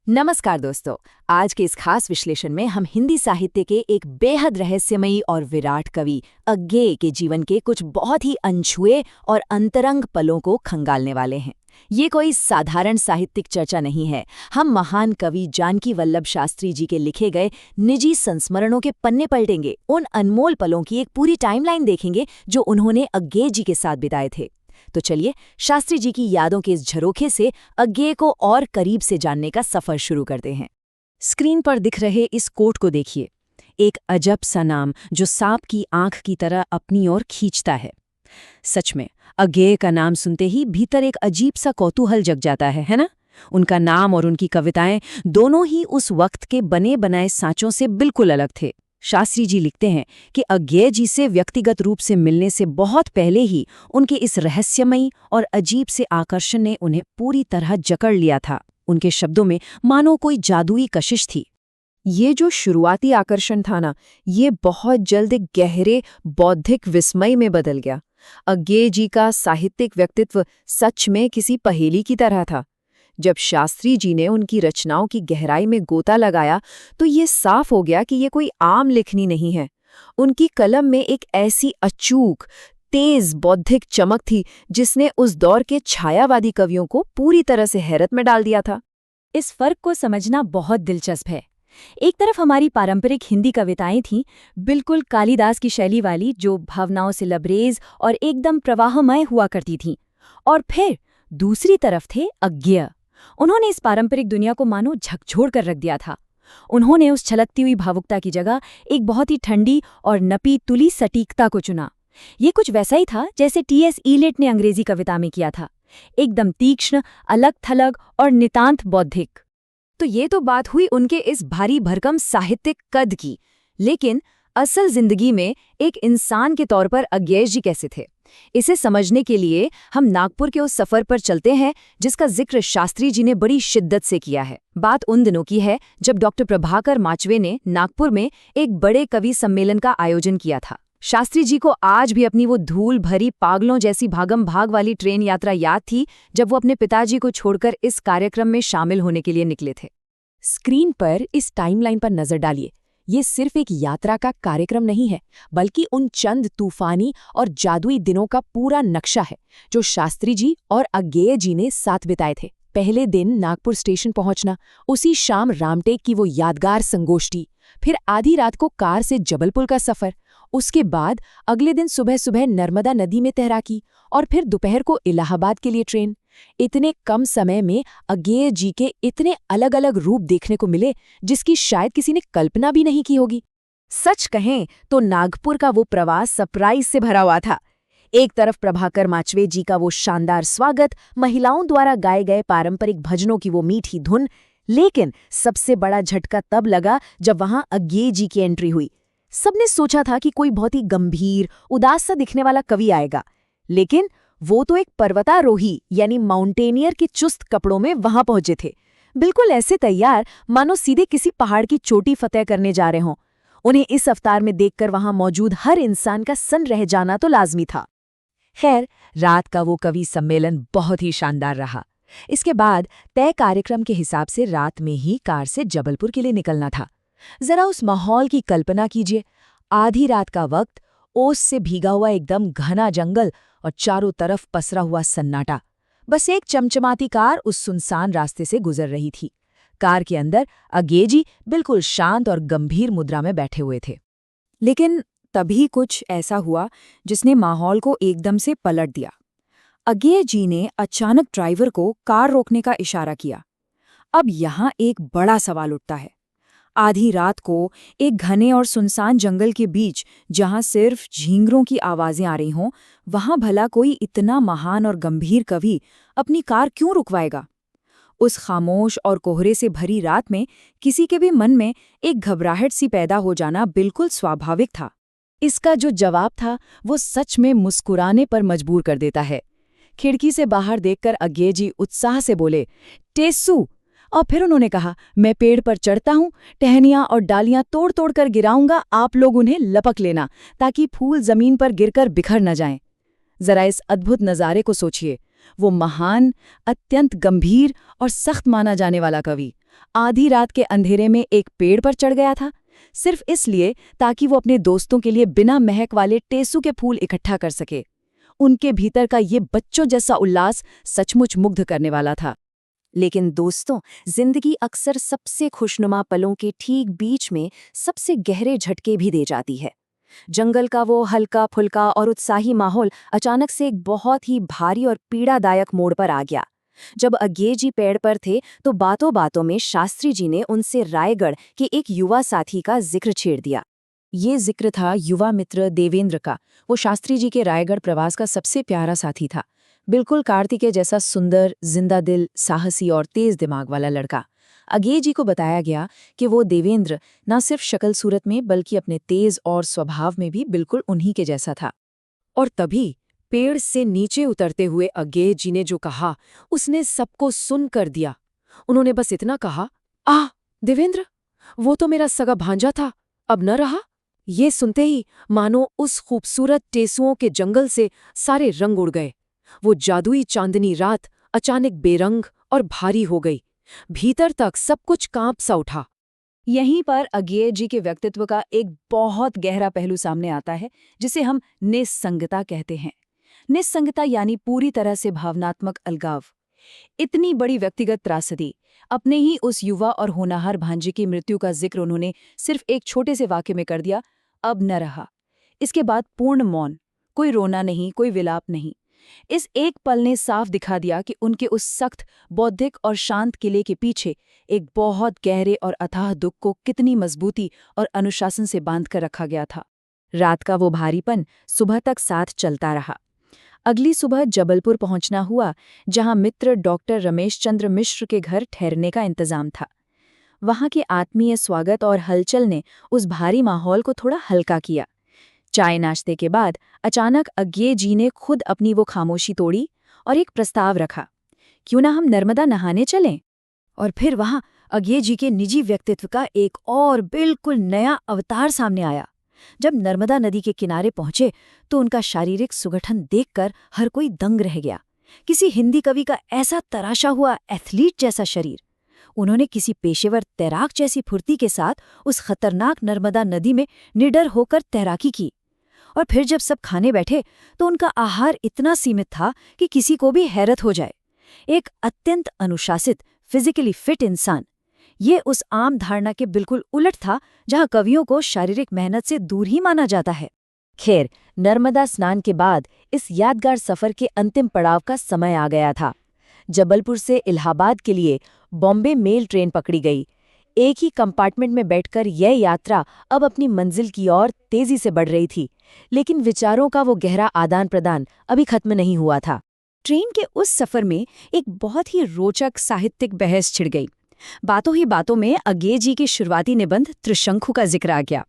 नमस्कार दोस्तों। आज के इस खास विश्लेषण में हम हिंदी साहित्य के एक बेहद रहस्यमयी और विराट कवि अज्ञेय के जीवन के कुछ बहुत ही अनछुए और अंतरंग पलों को खंगालने वाले हैं। ये कोई साधारण साहित्यिक चर्चा नहीं है। हम महान कवि जानकी वल्लभ शास्त्री जी के लिखे गए निजी संस्मरणों के पन्ने पलटेंगे, उन अनमोल पलों की एक पूरी टाइमलाइन देखेंगे जो उन्होंने अज्ञेय जी के साथ बिताए थे। तो चलिए शास्त्री जी की यादों के इस झरोखे से अज्ञेय को और करीब से जानने का सफर शुरू करते हैं। स्क्रीन पर दिख रहे इस कोट को देखिए, एक अजब सा नाम जो सांप की आंख की तरह अपनी ओर खींचता है। सच में अज्ञेय का नाम सुनते ही भीतर एक अजीब सा कौतूहल जग जाता है ना? उनका नाम और उनकी कविताएं दोनों ही उस वक्त के बने बनाए सांचों से बिल्कुल अलग थे। शास्त्री जी लिखते हैं कि अज्ञेय जी से व्यक्तिगत रूप से मिलने से बहुत पहले ही उनके इस रहस्यमयी और अजीब से आकर्षण ने उन्हें पूरी तरह जकड़ लिया था। उनके शब्दों में मानो कोई जादुई कशिश थी। ये जो शुरुआती आकर्षण था ना, ये बहुत जल्द एक गहरे बौद्धिक विस्मय में बदल गया। अज्ञेय जी का साहित्यिक व्यक्तित्व सच में किसी पहेली की तरह था। जब शास्त्री जी ने उनकी रचनाओं की गहराई में गोता लगाया तो ये साफ हो गया कि ये कोई आम लेखनी नहीं है। उनकी कलम में एक ऐसी अचूक, तेज बौद्धिक चमक थी जिसने उस दौर के छायावादी कवियों को पूरी तरह से हैरत में डाल दिया था। इस फर्क को समझना बहुत दिलचस्प है। एक तरफ हमारी पारंपरिक हिंदी कविताएं थीं, बिल्कुल कालिदास की शैली वाली, जो भावनाओं से लबरेज और एकदम प्रवाहमय हुआ करती थीं। और फिर दूसरी तरफ थे अज्ञेय। उन्होंने इस पारंपरिक दुनिया को मानो झकझोर कर रख दिया था। उन्होंने उस छलकती हुई भावुकता की जगह एक बहुत ही ठंडी और नपी तुली सटीकता को चुना। ये कुछ वैसा ही था जैसे टी.एस. इलियट ने अंग्रेजी कविता में किया था, एकदम तीक्ष्ण, अलग थलग और नितांत बौद्धिक। तो ये तो बात हुई उनके इस भारी भरकम साहित्यिक कद की, लेकिन असल जिंदगी में एक इंसान के तौर पर अज्ञेय जी कैसे थे? इसे समझने के लिए हम नागपुर के उस सफर पर चलते हैं जिसका जिक्र शास्त्री जी ने बड़ी शिद्दत से किया है। बात उन दिनों की है जब डॉक्टर प्रभाकर माचवे ने नागपुर में एक बड़े कवि सम्मेलन का आयोजन किया था। शास्त्री जी को आज भी अपनी वो धूल भरी पागलों जैसी भागम भाग वाली ट्रेन यात्रा याद थी जब वो अपने पिताजी को छोड़कर इस कार्यक्रम में शामिल होने के लिए निकले थे। स्क्रीन पर इस टाइमलाइन पर नजर डालिए। ये सिर्फ एक यात्रा का कार्यक्रम नहीं है, बल्कि उन चंद तूफानी और जादुई दिनों का पूरा नक्शा है जो शास्त्री जी और अज्ञेय जी ने साथ बिताए थे। पहले दिन नागपुर स्टेशन पहुंचना, उसी शाम रामटेक की वो यादगार संगोष्ठी, फिर आधी रात को कार से जबलपुर का सफर, उसके बाद अगले दिन सुबह सुबह नर्मदा नदी में तैराकी और फिर दोपहर को इलाहाबाद के लिए ट्रेन। इतने कम समय में अज्ञेय जी के इतने अलग अलग रूप देखने को मिले जिसकी शायद किसी ने कल्पना भी नहीं की होगी। सच कहें तो नागपुर का वो प्रवास सरप्राइज से भरा हुआ था। एक तरफ प्रभाकर माचवे जी का वो शानदार स्वागत, महिलाओं द्वारा गाए गए पारंपरिक भजनों की वो मीठी धुन, लेकिन सबसे बड़ा झटका तब लगा जब वहां अज्ञेय जी की एंट्री हुई। सबने सोचा था कि कोई बहुत ही गंभीर, उदास सा दिखने वाला कवि आएगा, लेकिन वो तो एक पर्वतारोही यानी माउंटेनियर के चुस्त कपड़ों में वहां पहुंचे थे। बिल्कुल ऐसे तैयार मानो सीधे किसी पहाड़ की चोटी फतेह करने जा रहे हों। उन्हें इस अवतार में देखकर वहां मौजूद हर इंसान का सन रह जाना तो लाजमी था। खैर, रात का वो कवि सम्मेलन बहुत ही शानदार रहा। इसके बाद तय कार्यक्रम के हिसाब से रात में ही कार से जबलपुर के लिए निकलना था। जरा उस माहौल की कल्पना कीजिए। आधी रात का वक्त, ओस से भीगा हुआ एकदम घना जंगल और चारों तरफ पसरा हुआ सन्नाटा। बस एक चमचमाती कार उस सुनसान रास्ते से गुजर रही थी। कार के अंदर अज्ञेय जी बिल्कुल शांत और गंभीर मुद्रा में बैठे हुए थे। लेकिन तभी कुछ ऐसा हुआ जिसने माहौल को एकदम से पलट दिया। अज्ञेय जी ने अचानक ड्राइवर को कार रोकने का इशारा किया। अब यहाँ एक बड़ा सवाल उठता है। आधी रात को एक घने और सुनसान जंगल के बीच, जहां सिर्फ झींगरों की आवाजें आ रही हों, वहां भला कोई इतना महान और गंभीर कवि अपनी कार क्यों रुकवाएगा? उस खामोश और कोहरे से भरी रात में किसी के भी मन में एक घबराहट सी पैदा हो जाना बिल्कुल स्वाभाविक था। इसका जो जवाब था वो सच में मुस्कुराने पर मजबूर कर देता है। खिड़की से बाहर देखकर अज्ञेय जी उत्साह से बोले, टेस्सू। और फिर उन्होंने कहा, मैं पेड़ पर चढ़ता हूँ, टहनियाँ और डालियाँ तोड़ तोड़ कर गिराऊंगा, आप लोग उन्हें लपक लेना ताकि फूल जमीन पर गिरकर बिखर न जाएं। जरा इस अद्भुत नज़ारे को सोचिए। वो महान, अत्यंत गंभीर और सख्त माना जाने वाला कवि आधी रात के अंधेरे में एक पेड़ पर चढ़ गया था, सिर्फ इसलिए ताकि वो अपने दोस्तों के लिए बिना महक वाले टेसू के फूल इकट्ठा कर सके। उनके भीतर का ये बच्चों जैसा उल्लास सचमुच मुग्ध करने वाला था। लेकिन दोस्तों, जिंदगी अक्सर सबसे खुशनुमा पलों के ठीक बीच में सबसे गहरे झटके भी दे जाती है। जंगल का वो हल्का फुल्का और उत्साही माहौल अचानक से एक बहुत ही भारी और पीड़ादायक मोड़ पर आ गया। जब अज्ञे जी पेड़ पर थे तो बातों बातों में शास्त्री जी ने उनसे रायगढ़ के एक युवा साथी का जिक्र छेड़ दिया। ये जिक्र था युवा मित्र देवेंद्र का। वो शास्त्री जी के रायगढ़ प्रवास का सबसे प्यारा साथी था। बिल्कुल कार्तिकेय जैसा सुंदर, जिंदा दिल, साहसी और तेज दिमाग वाला लड़का। अज्ञे जी को बताया गया कि वो देवेंद्र न सिर्फ शक्ल सूरत में बल्कि अपने तेज और स्वभाव में भी बिल्कुल उन्हीं के जैसा था। और तभी पेड़ से नीचे उतरते हुए अज्ञे जी ने जो कहा, उसने सबको सुन कर दिया। उन्होंने बस इतना कहा, आह देवेंद्र, वो तो मेरा सगा भांजा था, अब न रहा। ये सुनते ही मानो उस खूबसूरत टेसुओं के जंगल से सारे रंग उड़ गए। वो जादुई चांदनी रात अचानक बेरंग और भारी हो गई। भीतर तक सब कुछ कांप सा उठा। यहीं पर अज्ञे जी के व्यक्तित्व का एक बहुत गहरा पहलू सामने आता है, जिसे हम निस्संगता कहते हैं। निस्संगता यानी पूरी तरह से भावनात्मक अलगाव। इतनी बड़ी व्यक्तिगत त्रासदी, अपने ही उस युवा और होनहार भांजे की मृत्यु का जिक्र उन्होंने सिर्फ एक छोटे से वाक्य में कर दिया, अब न रहा। इसके बाद पूर्ण मौन, कोई रोना नहीं, कोई विलाप नहीं। इस एक पल ने साफ दिखा दिया कि उनके उस सख्त, बौद्धिक और शांत किले के पीछे एक बहुत गहरे और अथाह दुख को कितनी मजबूती और अनुशासन से बांध कर रखा गया था। रात का वो भारीपन सुबह तक साथ चलता रहा। अगली सुबह जबलपुर पहुंचना हुआ, जहां मित्र डॉक्टर रमेश चंद्र मिश्र के घर ठहरने का इंतजाम था। वहां के आत्मीय स्वागत और हलचल ने उस भारी माहौल को थोड़ा हल्का किया। चाय नाश्ते के बाद अचानक अज्ञे जी ने खुद अपनी वो खामोशी तोड़ी और एक प्रस्ताव रखा, क्यों ना हम नर्मदा नहाने चलें। और फिर वहां अज्ञे जी के निजी व्यक्तित्व का एक और बिल्कुल नया अवतार सामने आया। जब नर्मदा नदी के किनारे पहुंचे तो उनका शारीरिक सुगठन देखकर हर कोई दंग रह गया। किसी हिंदी कवि का ऐसा तराशा हुआ एथलीट जैसा शरीर। उन्होंने किसी पेशेवर तैराक जैसी फुर्ती के साथ उस खतरनाक नर्मदा नदी में निडर होकर तैराकी की। और फिर जब सब खाने बैठे तो उनका आहार इतना सीमित था कि किसी को भी हैरत हो जाए। एक अत्यंत अनुशासित, फिजिकली फिट इंसान। ये उस आम धारणा के बिल्कुल उलट था, जहां कवियों को शारीरिक मेहनत से दूर ही माना जाता है। खैर, नर्मदा स्नान के बाद इस यादगार सफर के अंतिम पड़ाव का समय आ गया था। जबलपुर से इलाहाबाद के लिए बॉम्बे मेल ट्रेन पकड़ी गई। एक ही कंपार्टमेंट में बैठकर यह यात्रा अब अपनी मंजिल की ओर तेजी से बढ़ रही थी, लेकिन विचारों का वो गहरा आदान प्रदान अभी खत्म नहीं हुआ था। ट्रेन के उस सफर में एक बहुत ही रोचक साहित्यिक बहस छिड़ गई। बातों ही बातों में अज्ञे जी के शुरुआती निबंध त्रिशंकु का जिक्र आ गया।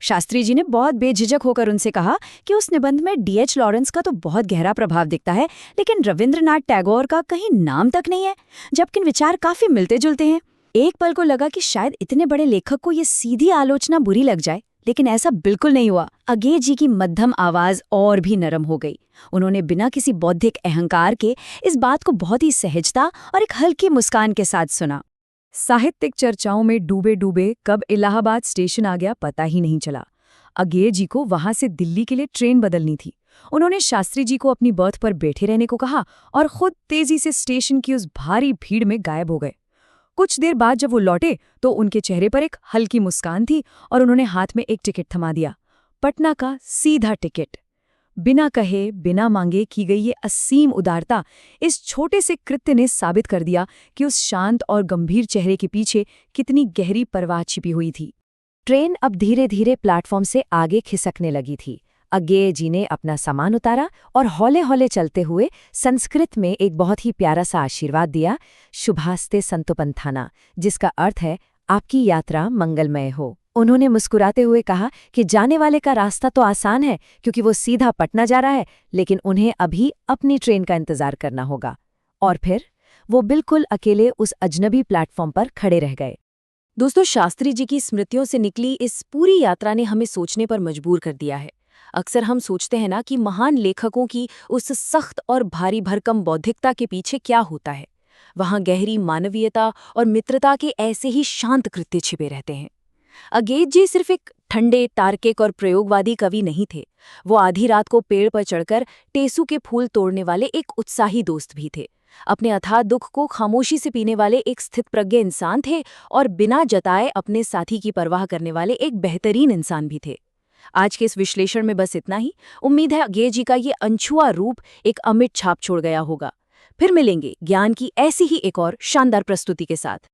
शास्त्री जी ने बहुत बेझिझक होकर उनसे कहा कि उस निबंध में D.H. लॉरेंस का तो बहुत गहरा प्रभाव दिखता है, लेकिन रविंद्रनाथ टैगोर का कहीं नाम तक नहीं है, जबकि विचार काफी मिलते जुलते हैं। एक पल को लगा कि शायद इतने बड़े लेखक को ये सीधी आलोचना बुरी लग जाए, लेकिन ऐसा बिल्कुल नहीं हुआ। अज्ञे जी की मध्यम आवाज और भी नरम हो गई। उन्होंने बिना किसी बौद्धिक अहंकार के इस बात को बहुत ही सहजता और एक हल्की मुस्कान के साथ सुना। साहित्यिक चर्चाओं में डूबे डूबे कब इलाहाबाद स्टेशन आ गया पता ही नहीं चला। अज्ञे जी को वहां से दिल्ली के लिए ट्रेन बदलनी थी। उन्होंने शास्त्री जी को अपनी बर्थ पर बैठे रहने को कहा और खुद तेजी से स्टेशन की उस भारी भीड़ में गायब हो गए। कुछ देर बाद जब वो लौटे तो उनके चेहरे पर एक हल्की मुस्कान थी और उन्होंने हाथ में एक टिकट थमा दिया, पटना का सीधा टिकट। बिना कहे बिना मांगे की गई ये असीम उदारता इस छोटे से कृत्य ने साबित कर दिया कि उस शांत और गंभीर चेहरे के पीछे कितनी गहरी परवाह छिपी हुई थी। ट्रेन अब धीरे धीरे प्लेटफॉर्म से आगे खिसकने लगी थी। अज्ञे जी ने अपना सामान उतारा और हौले हौले चलते हुए संस्कृत में एक बहुत ही प्यारा सा आशीर्वाद दिया, शुभास्ते संतुपंथाना, जिसका अर्थ है आपकी यात्रा मंगलमय हो। उन्होंने मुस्कुराते हुए कहा कि जाने वाले का रास्ता तो आसान है क्योंकि वो सीधा पटना जा रहा है, लेकिन उन्हें अभी अपनी ट्रेन का इंतजार करना होगा। और फिर वो बिल्कुल अकेले उस अजनबी प्लेटफॉर्म पर खड़े रह गए। दोस्तों, शास्त्री जी की स्मृतियों से निकली इस पूरी यात्रा ने हमें सोचने पर मजबूर कर दिया है। अक्सर हम सोचते हैं ना कि महान लेखकों की उस सख्त और भारी भरकम बौद्धिकता के पीछे क्या होता है। वहाँ गहरी मानवीयता और मित्रता के ऐसे ही शांत कृत्य छिपे रहते हैं। अगेज जी सिर्फ एक ठंडे, तार्किक और प्रयोगवादी कवि नहीं थे। वो आधी रात को पेड़ पर चढ़कर टेसू के फूल तोड़ने वाले एक उत्साही दोस्त भी थे। अपने अथाह दुख को खामोशी से पीने वाले एक स्थितप्रज्ञ इंसान थे और बिना जताए अपने साथी की परवाह करने वाले एक बेहतरीन इंसान भी थे। आज के इस विश्लेषण में बस इतना ही। उम्मीद है अगेज जी का ये अनछुआ रूप एक अमिट छाप छोड़ गया होगा। फिर मिलेंगे ज्ञान की ऐसी ही एक और शानदार प्रस्तुति के साथ।